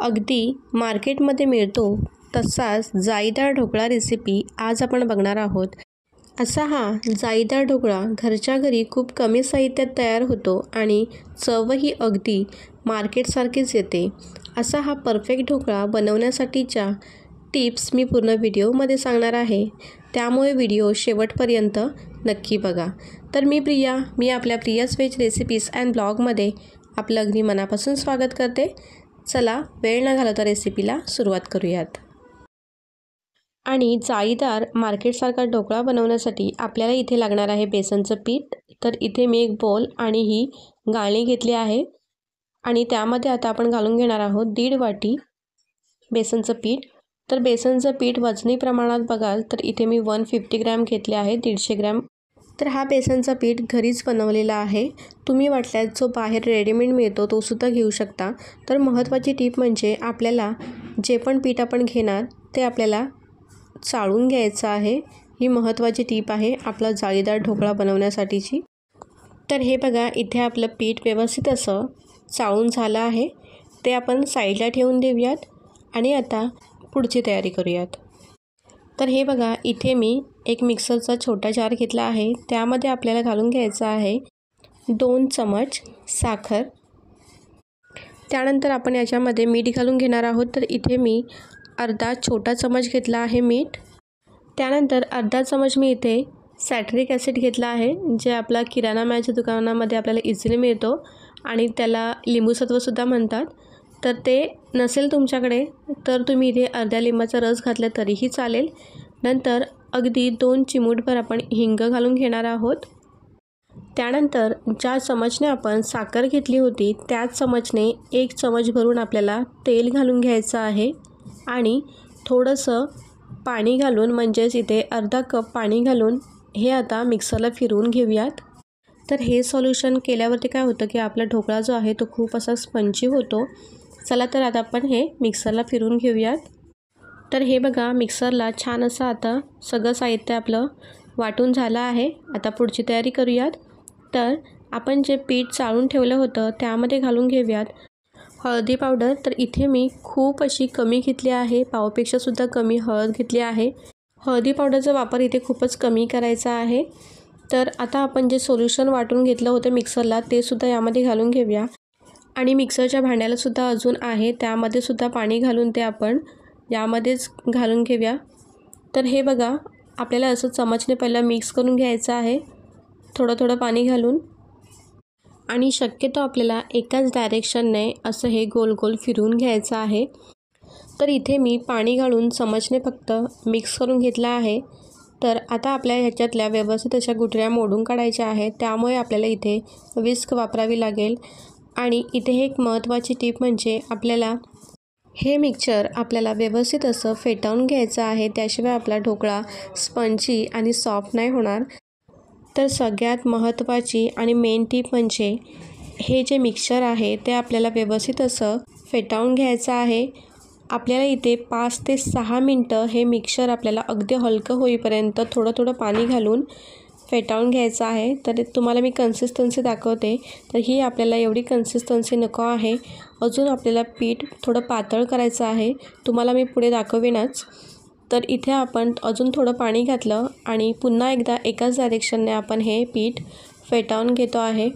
अगदी मार्केटमध्ये मिळतो तसाच जाळीदार ढोकळा रेसिपी आज आपण बघणार आहोत। असा हा जाळीदार ढोकळा घरच्या घरी खूप कमी साहित्यात तयार होतो आणि चवही अगदी मार्केटसारखीच येते। असा हा परफेक्ट ढोकळा बनवण्यासाठीच्या टिप्स मी पूर्ण व्हिडिओमध्ये सांगणार आहे, त्यामुळे व्हिडिओ शेवटपर्यंत नक्की बघा। तर मी आपल्या प्रियाज व्हेज रेसिपीज अँड ब्लॉगमध्ये आपलं अगदी मनापासून स्वागत करते। चला वेळ न घालवता रेसिपीला सुरुवात करूयात। आणि जाळीदार मार्केटसारखा ढोकळा बनवण्यासाठी आपल्याला इथे लागणार आहे बेसनचं पीठ। तर इथे मी एक बोल आणि ही गाळणी घेतली आहे आणि त्यामध्ये आता आपण घालून घेणार आहोत 1.5 वाटी बेसनचं पीठ। तर बेसनचं पीठ वजनी प्रमाणात बघाल तर इथे मी 150 ग्रॅम घेतले आहे, 150 ग्रॅम। तर हा बेसनचा पीठ घरीच बनवलेला आहे, तुम्ही वाटल्यास जो बाहेर रेडीमेड मिळतो तो सुद्धा घेऊ शकता। तर महत्त्वाची टीप म्हणजे आपल्याला जे पण पीठ आपण घेणार ते आपल्याला चाळून घ्यायचं आहे। ही महत्त्वाची टीप आहे आपला जाळीदार ढोकळा बनवण्यासाठीची। तर हे बघा, इथे आपलं पीठ व्यवस्थित असं चाळून झालं आहे, ते आपण साईडला ठेवून देऊयात आणि आता पुढची तयारी करूयात। तर हे बघा, इथे मी एक मिक्सरचा छोटा जार घेतला आहे, त्यामध्ये आपल्याला घालून घ्यायचं आहे 2 चमच साखर। त्यानंतर आपण याच्यामध्ये मीठ घालून घेणार आहोत। तर इथे मी अर्धा छोटा चमच घेतला आहे मीठ। त्यानंतर अर्धा चमच मी इथे सायट्रिक ॲसिड घेतला आहे, जे आपला किराणा मालाच्या दुकानामध्ये आपल्याला इझिली मिळतो आणि त्याला लिंबूसत्वसुद्धा म्हणतात। तर ते नसेल तुमच्याकडे तर तुम्ही इथे अर्ध्या लिंबाचा रस घातला तरीही चालेल। नंतर अगदी 2 चिमूटभर आपण हिंग घालून घेणार आहोत। त्यानंतर ज्या चमचने आपण साखर घेतली होती त्याच चमचने 1 चमच भरून आपल्याला तेल घालून घ्यायचं आहे आणि थोडंसं पाणी घालून, म्हणजेच इथे अर्धा कप पाणी घालून हे आता मिक्सरला फिरवून घेऊयात। तर हे सॉल्युशन केल्यावरती काय होतं की आपला ढोकळा जो आहे तो खूप असा स्पंजी होतो। चला तर आता आपण हे मिक्सरला फिरवून घेऊयात। तर हे बघा, मिक्सरला छान असं आता सगळं साहित्य आपलं वाटून झालं आहे। आता पुढची तयारी करूयात। तर आपण जे पीठ चाळून ठेवलं होतं त्यामध्ये घालून घेऊयात हळदी पावडर। तर इथे मी खूप अशी कमी घेतली आहे, पावपेक्षासुद्धा कमी हळद घेतली आहे। हळदी पावडरचा वापर इथे खूपच कमी करायचा आहे। तर आता आपण जे सोल्युशन वाटून घेतलं होतं मिक्सरला ते सुद्धा यामध्ये घालून घेऊया आणि मिक्सरच्या भांड्यालासुद्धा अजून आहे त्यामध्ये सुद्धा पाणी घालून ते आपण यामध्येच घालून घेऊया। तर हे बघा, आपल्याला असं चमचने पहिला मिक्स करून घ्यायचं आहे, थोडं थोडं पाणी घालून, आणि शक्यतो आपल्याला एकाच डायरेक्शनने असं हे गोल गोल फिरवून घ्यायचं आहे। तर इथे मी पाणी घालून चमचने फक्त मिक्स करून घेतलं आहे। तर आता आपल्या ह्याच्यातल्या व्यवस्थित अशा गुठळ्या मोडून काढायच्या आहेत, त्यामुळे आपल्याला इथे विस्क वापरावी लागेल। आणि इथे एक महत्त्वाची टीप म्हणजे आपल्याला हे मिक्सचर आपल्याला व्यवस्थित असं फेटाळून घ्यायचं आहे, त्याशिवाय आपला ढोकळा स्पंजी आणि सॉफ्ट नाही होणार। तर सगळ्यात महत्त्वाची आणि मेन टीप म्हणजे हे जे मिक्सचर आहे ते आपल्याला व्यवस्थित असं फेटाळून घ्यायचं आहे। आपल्याला इथे 5 ते 6 मिनटं हे मिक्सचर आपल्याला अगदी हलकं होईपर्यंत थोडं थोडं पाणी घालून फेटाळून घ्यायचं आहे। तर तुम्हाला मी कन्सिस्टन्सी दाखवते। तर ही आपल्याला एवढी कन्सिस्टन्सी नको आहे, अजून आपल्याला पीठ थोडं पातळ करायचं आहे, तुम्हाला मी पुढे दाखवेनच। तर इथे आपण अजून थोडं पाणी घातलं आणि पुन्हा एकदा एकाच डायरेक्शनने आपण हे पीठ फेटाळून घेतो आहे।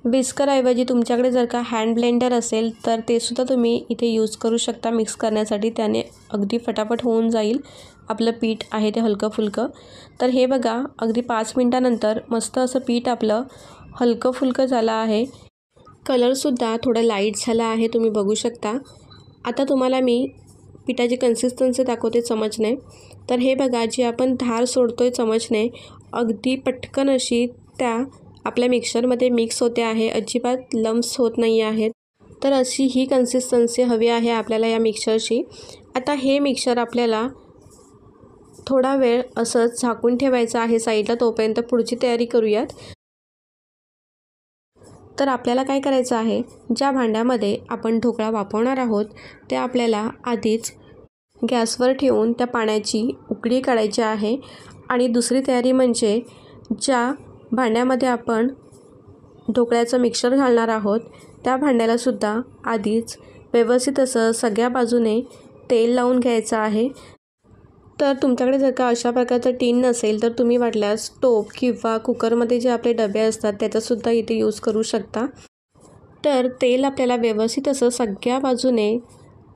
विस्करऐवजी तुमच्याकडे जर का हँड ब्लेंडर असेल तर ते सुद्धा तुम्ही इथे यूज करू शकता मिक्स करण्यासाठी, त्याने अगदी फटाफट होऊन जाईल आपलं पीठ आहे ते हलकं फुलकं। तर हे बघा, अगदी 5 मिनटानंतर मस्त असं पीठ आपलं हलकं फुलकं झालं आहे, कलरसुद्धा थोडं लाईट झाला आहे, तुम्ही बघू शकता। आता तुम्हाला मी पिठाची कन्सिस्टन्सी दाखवते चमचने। तर हे बघा, जी आपण धार सोडतोय चमचने अगदी पटकन अशी त्या आपल्या मिक्सरमध्ये मिक्स होते आहे, अजिबात लम्स होत नाही आहेत। तर अशी ही कन्सिस्टन्सी हवी आहे आपल्याला या मिक्सचरची। आता हे मिक्सचर आपल्याला थोडा वेळ असंच झाकून ठेवायचं आहे साईडला, तोपर्यंत पुढची तयारी करूयात। तर आपल्याला काय करायचं आहे, ज्या भांड्यामध्ये आपण ढोकळा वाफवणार आहोत ते आपल्याला आधीच गॅसवर ठेवून त्या पाण्याची उकळी काढायची आहे। आणि दुसरी तयारी म्हणजे ज्या भांड्यामध्ये आपण ढोकळ्याचं मिक्सचर घालणार आहोत त्या भांड्यालासुद्धा आधीच व्यवस्थित असं सगळ्या बाजूने तेल लावून घ्यायचं आहे। तर तुमच्याकडे जर का अशा प्रकारचं टीन नसेल तर तुम्ही वाटल्यास टोप किंवा कुकरमध्ये जे आपले डबे असतात त्याचासुद्धा इथे यूज करू शकता। तर तेल आपल्याला व्यवस्थित असं सगळ्या बाजूने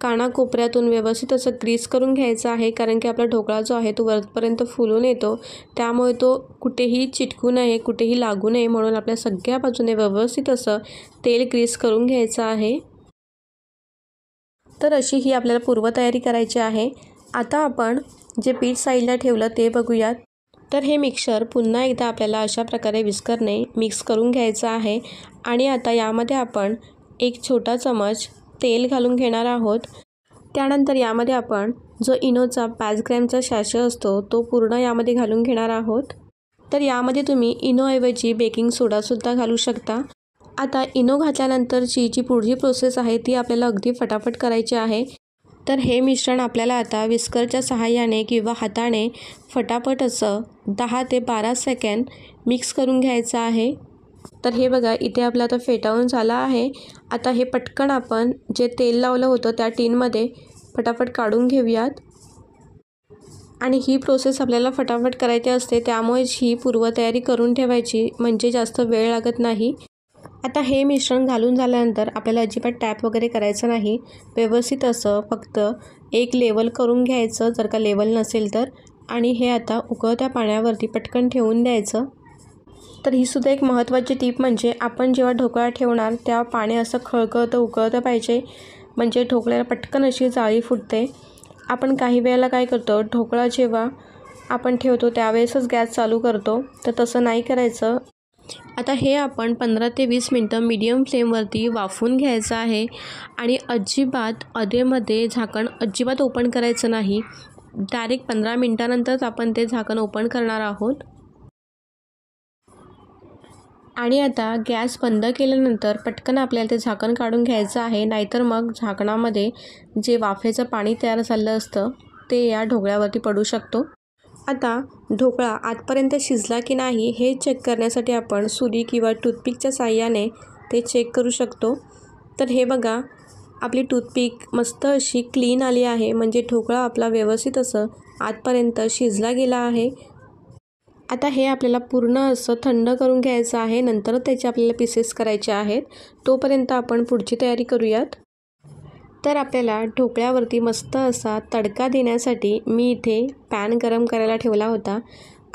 कानाकोपऱ्यातून व्यवस्थित असं ग्रीस करून घ्यायचं आहे, कारण की आपला ढोकळा जो आहे तो वरपर्यंत फुलून येतो, त्यामुळे तो कुठेही चिटकू नये, कुठेही लागू नये म्हणून आपल्या सगळ्या बाजूने व्यवस्थित असं तेल ग्रीस करून घ्यायचं आहे। तर अशी ही आपल्याला पूर्वतयारी करायची आहे। आता आपण जे पीठ साईडला ठेवलं ते बघूयात। तर हे मिक्सर पुन्हा एकदा आपल्याला अशा प्रकारे विस्करने मिक्स करून घ्यायचं आहे आणि आता यामध्ये आपण एक छोटा चमच तेल घालून घेणार आहोत। त्यानंतर यामध्ये आपण जो इनोचा 5 ग्रॅमचा सॅशे असतो तो पूर्ण यामध्ये घालून घेणार आहोत। तर यामध्ये तुम्ही इनोऐवजी बेकिंग सोडासुद्धा घालू शकता। आता इनो घातल्यानंतरची जी पुढची प्रोसेस आहे ती आपल्याला अगदी फटाफट करायची आहे। तर हे मिश्रण आपल्याला आता विस्करच्या सहाय्याने किंवा हाताने फटाफट असं 10 ते 12 सेकंद मिक्स करून घ्यायचं आहे। तर हे बघा इथे आपलं आता फेटाळून झालं आहे। आता हे पटकन आपण जे तेल लावलं होतं त्या टीनमध्ये फटाफट काढून घेऊयात आणि ही प्रोसेस आपल्याला फटाफट करायची असते, त्यामुळेच ही पूर्वतयारी करून ठेवायची म्हणजे जास्त वेळ लागत नाही। आता हे मिश्रण घालून झाल्यानंतर आपल्याला अजिबात टॅप वगैरे करायचं नाही, व्यवस्थित असं फक्त एक लेवल करून घ्यायचं जर का लेवल नसेल तर, आणि हे आता उकळत्या पाण्यावरती पटकन ठेवून द्यायचं। तर ही सुद्धा एक महत्त्वाची टीप म्हणजे आपण जेव्हा ढोकळा ठेवणार तेव्हा पाणी असं खळखळतं उकळतं पाहिजे, म्हणजे ढोकळ्याला पटकन अशी जाळी फुटते। आपण काही वेळेला काय करतो, ढोकळा जेव्हा आपण ठेवतो त्यावेळेसच गॅस चालू करतो, तर तसं नाही करायचं। आता हे आपण 15 ते 20 मिनटं मीडियम फ्लेमवरती वाफवून घ्यायचं आहे आणि अजिबात अधेमध्ये झाकण अजिबात ओपन करायचं नाही। डायरेक्ट 15 मिनटानंतरच आपण ते झाकण ओपन करणार आहोत। आणि आता गॅस बंद केल्यानंतर पटकन आपल्याला ते झाकण काढून घ्यायचं आहे, नाहीतर मग झाकणामध्ये जे वाफेचं पाणी तयार झालं असतं ते या ढोकळ्यावरती पडू शकतो। आता ढोकळा आतपर्यंत शिजला की नाही हे चेक करण्यासाठी आपण सुरी किंवा टूथपिकच्या साहाय्याने ते चेक करू शकतो। तर हे बघा आपली टूथपिक मस्त अशी क्लीन आली आहे, म्हणजे ढोकळा आपला व्यवस्थित असं आतपर्यंत शिजला गेला आहे। आता हे आपल्याला पूर्ण असं थंड करून घ्यायचं आहे, नंतर त्याचे आपल्याला पीसेस करायचे आहेत, तोपर्यंत आपण पुढची तयारी करूयात। तर आपल्याला ढोकळ्यावरती मस्त असा तडका देण्यासाठी मी इथे पॅन गरम करायला ठेवला होता।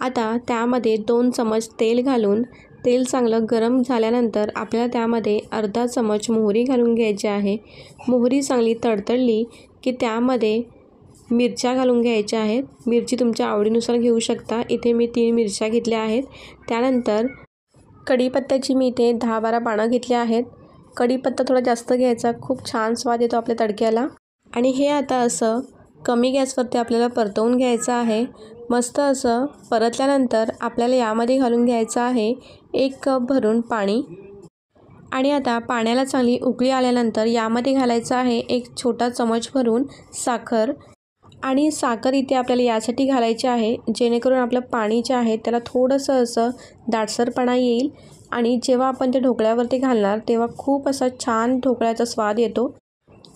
आता त्यामध्ये 2 चमच तेल घालून तेल चांगलं गरम झाल्यानंतर आपल्याला त्यामध्ये अर्धा चमच मोहरी घालून घ्यायची आहे। मोहरी चांगली तडतडली की त्यामध्ये मिरच्या घालून घ्यायच्या आहेत। मिरची तुमच्या आवडीनुसार घेऊ शकता, इथे मी 3 मिरच्या घेतल्या आहेत। त्यानंतर कढीपत्त्याची मी इथे 10-12 पानं घेतली आहेत। कढीपत्ता थोडा जास्त घ्यायचा, खूप छान स्वाद येतो आपल्या तडक्याला। आणि हे आता असं कमी गॅसवरती आपल्याला परतवून घ्यायचं आहे। मस्त असं परतल्यानंतर आपल्याला यामध्ये घालून घ्यायचं आहे 1 कप भरून पाणी। आणि आता पाण्याला चांगली उकळी आल्यानंतर यामध्ये घालायचं आहे 1 छोटा चमच भरून साखर। आणि साखर इथे आपल्याला यासाठी घालायची आहे जेणेकरून आपलं पाणी जे आहे त्याला थोडंसं असं दाटसरपणा येईल, आणि जेव्हा आपण ते ढोकळ्यावरती घालणार तेव्हा खूप असा छान ढोकळ्याचा स्वाद येतो।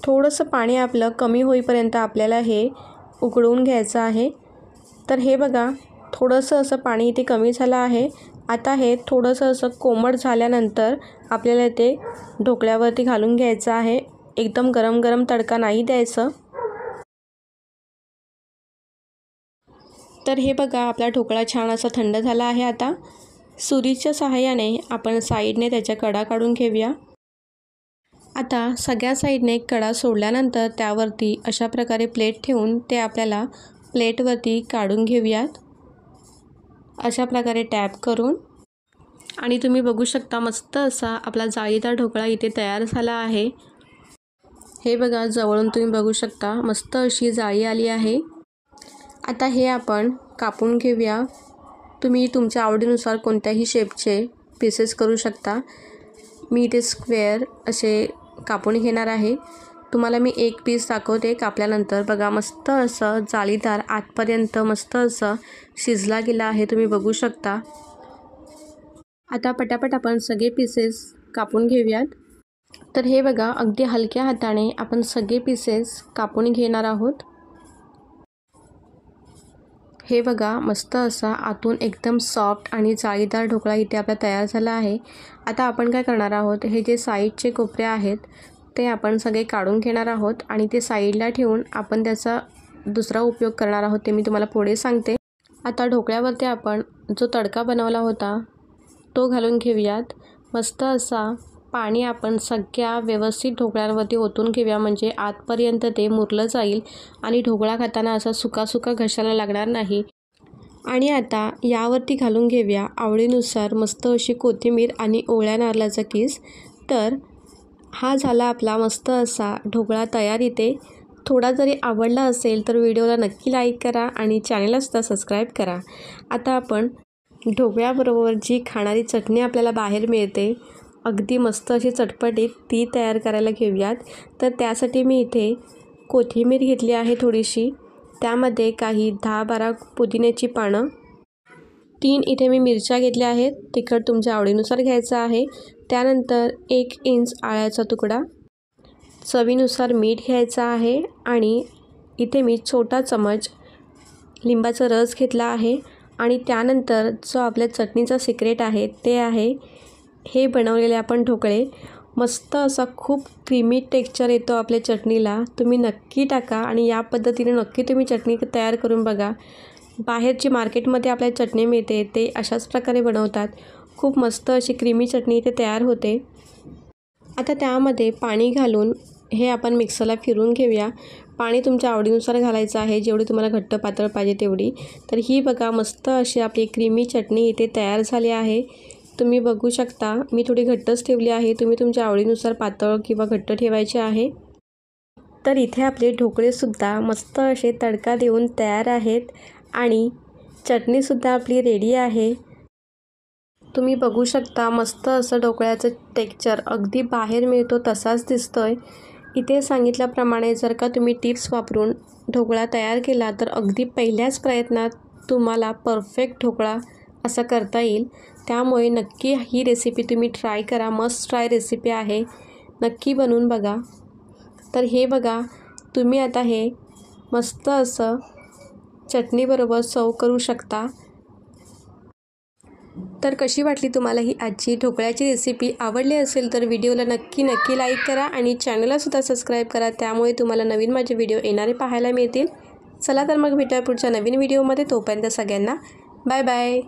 थोडंसं पाणी आपलं कमी होईपर्यंत आपल्याला हे उकळवून घ्यायचं आहे। तर हे बघा थोडंसं असं पाणी इथे कमी झालं आहे। आता हे थोडंसं असं कोमट झाल्यानंतर आपल्याला ते ढोकळ्यावरती घालून घ्यायचं आहे, एकदम गरम गरम तडका नाही द्यायचं। तर हे बघा आपला ढोकळा छान असा थंड झाला आहे। आता सुरीच्या सहाय्याने आपण साईडने त्याच्या कडा काढून घेऊया। आता सगळ्या साईडने कडा सोडल्यानंतर त्यावरती अशा प्रकारे प्लेट ठेवून ते आपल्याला प्लेटवरती काढून घेऊयात, अशा प्रकारे टॅप करून। आणि तुम्ही बघू शकता मस्त असा आपला जाळीदार ढोकळा इथे तयार झाला आहे। हे बघा जवळून तुम्ही बघू शकता मस्त अशी जाळी आली आहे। आता हे आपण कापून घेऊया। तुम्ही तुमच्या आवडीनुसार कोणत्याही शेपचे पीसेस करू शकता। मी इथे स्क्वेअर असे कापून घेणार आहे। तुम्हाला मी एक पीस दाखवते कापल्यानंतर। बघा मस्त असं जाळीदार आतपर्यंत मस्त असं शिजला गेला आहे, तुम्ही बघू शकता। आता पटापट आपण सगळे पीसेस कापून घेऊयात। तर हे बघा, अगदी हलक्या हाताने आपण सगळे पीसेस कापून घेणार आहोत। हे बघा, मस्त असा आतून एकदम सॉफ्ट आणि जाळीदार ढोकळा इथे आपला तयार झाला आहे। आता आपण काय करणार आहोत, हे जे साईडचे कोपरे आहेत ते आपण सगळे काढून घेणार आहोत आणि ते साईडला ठेवून आपण त्याचा दुसरा उपयोग करणार आहोत, ते मी तुम्हाला पुढे सांगते। आता ढोकळ्यावरती आपण जो तडका बनवला होता तो घालून घेऊयात। मस्त असा पाणी आपण सगळ्या व्यवस्थित ढोकळ्यांवरती ओतून घेऊया, म्हणजे आतपर्यंत ते मुरलं जाईल आणि ढोकळा खाताना असा सुका सुका घशाला लागणार नाही। आणि आता यावरती घालून घेऊया आवडीनुसार मस्त अशी कोथिंबीर आणि ओल्या नारळाचा किस। तर हा झाला आपला मस्त असा ढोकळा तयार इथे। थोडा जरी आवडला असेल तर व्हिडिओला नक्की लाईक करा आणि चॅनलला सुद्धा सबस्क्राईब करा। आता आपण ढोकळ्याबरोबर जी खाणारी चटणी आपल्याला बाहेर मिळते, अगदी मस्त अशी चटपटीत, ती तयार करायला घेऊयात। तर त्यासाठी मी इथे कोथिंबीर घेतली आहे थोडीशी, त्यामध्ये काही 10-12 पुदिन्याची पानं, 3 इथे मी मिरच्या घेतल्या आहेत, तिखट तुमच्या आवडीनुसार घ्यायचं आहे। त्यानंतर 1 इंच आळ्याचा तुकडा, चवीनुसार मीठ घ्यायचं आहे आणि इथे मी छोटा चमच लिंबाचा रस घेतला आहे। आणि त्यानंतर जो आपल्या चटणीचा सिक्रेट आहे ते आहे हे बनवलेले आपण ढोकळे। मस्त असा खूप क्रीमी टेक्स्चर येतो आपल्या चटणीला, तुम्ही नक्की टाका आणि या पद्धतीने नक्की तुम्ही चटणी तयार करून बघा। बाहेरची मार्केटमध्ये आपल्याला चटणी मिळते ते अशाच प्रकारे बनवतात, खूप मस्त अशी क्रीमी चटणी इथे तयार होते। आता त्यामध्ये पाणी घालून हे आपण मिक्सरला फिरून घेऊया। पाणी तुमच्या आवडीनुसार घालायचं आहे, जेवढी तुम्हाला घट्ट पातळ पाहिजे तेवढी। तर ही बघा, मस्त अशी आपली क्रीमी चटणी इथे तयार झाली आहे। तुम्ही बघू शकता, मी थोडी घट्टच ठेवली आहे, तुम्ही तुमच्या आवडीनुसार पातळ किंवा घट्ट ठेवायचे आहे। तर इथे आपले ढोकळेसुद्धा मस्त असे तडका देऊन तयार आहेत आणि चटणीसुद्धा आपली रेडी आहे। तुम्ही बघू शकता, मस्त असं ढोकळ्याचं टेक्स्चर अगदी बाहेर मिळतो तसाच दिसतोय। इथे सांगितल्याप्रमाणे जर का तुम्ही टिप्स वापरून ढोकळा तयार केला तर अगदी पहिल्याच प्रयत्नात तुम्हाला परफेक्ट ढोकळा असा करता येईल। त्यामुळे नक्की ही रेसिपी तुम्ही ट्राय करा, मस्ट ट्राय रेसिपी आहे, नक्की बनवून बघा। तर हे बघा, तुम्ही आता हे मस्त असं चटणीबरोबर सर्व करू शकता। तर कशी वाटली तुम्हाला ही आजची ढोकळ्याची रेसिपी? आवडली असेल तर व्हिडिओला नक्की लाईक करा आणि चॅनलला सुद्धा सबस्क्राईब करा, त्यामुळे तुम्हाला नवीन माझे व्हिडिओ येणारे पाहायला मिळतील। चला तर मग भेटूया पुढच्या नवीन व्हिडिओमध्ये, तोपर्यंत सगळ्यांना बाय बाय।